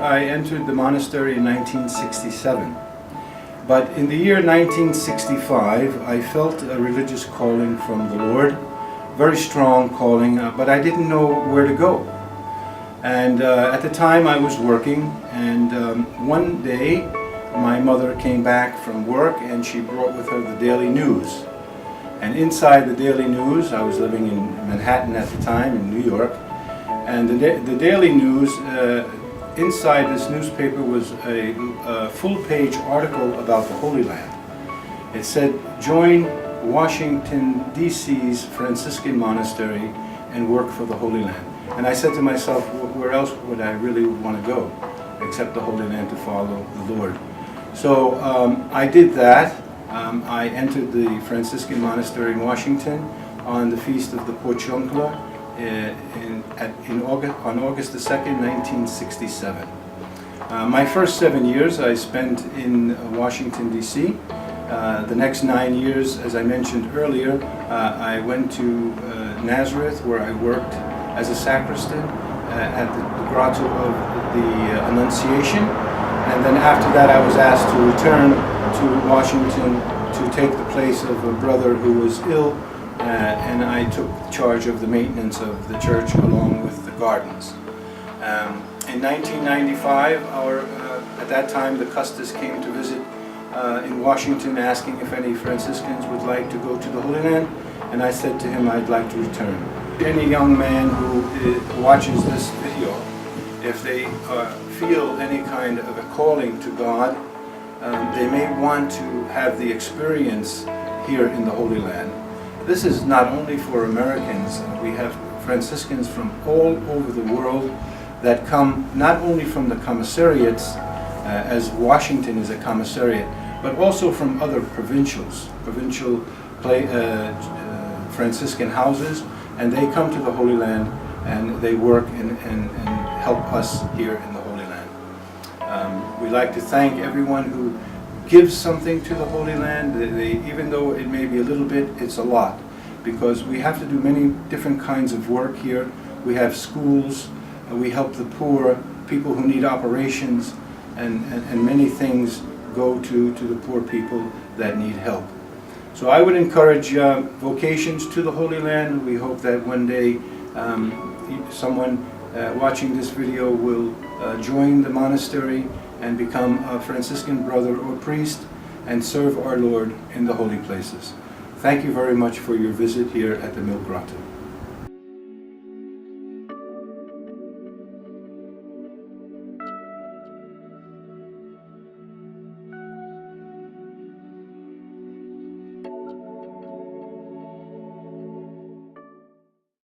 I entered the monastery in 1967. But in the year 1965, I felt a religious calling from the Lord, very strong calling, but I didn't know where to go. And at the time I was working, and one day my mother came back from work and she brought with her the Daily News. And inside the Daily News, I was living in Manhattan at the time, in New York, and the Daily News, inside this newspaper was a full-page article about the Holy Land. It said, "Join Washington, D.C.'s Franciscan monastery and work for the Holy Land." And I said to myself, where else would I really want to go except the Holy Land to follow the Lord? So I did that. I entered the Franciscan monastery in Washington on the feast of the Porciuncula on August the 2nd, 1967. My first 7 years I spent in Washington, D.C. The next 9 years, as I mentioned earlier, I went to Nazareth, where I worked as a sacristan at the Grotto of the Annunciation. And then after that I was asked to return to Washington to take the place of a brother who was ill, and I took charge of the maintenance of the church along with the gardens. In 1995, at that time the Custis came to visit in Washington, asking if any Franciscans would like to go to the Holy Land, and I said to him I'd like to return. Any young man who watches this video, if they feel any kind of a calling to God, they may want to have the experience here in the Holy Land. This is not only for Americans. We have Franciscans from all over the world that come not only from the commissariats, as Washington is a commissariat, but also from other provincial Franciscan houses, and they come to the Holy Land and they work and help us here in the Holy Land. We like to thank everyone who gives something to the Holy Land. Even though it may be a little bit, it's a lot, because we have to do many different kinds of work here. We have schools, we help the poor, people who need operations, and many things go to the poor people that need help. So I would encourage vocations to the Holy Land. We hope that one day someone watching this video will join the monastery and become a Franciscan brother or priest and serve our Lord in the holy places. Thank you very much for your visit here at the Mill Grotto.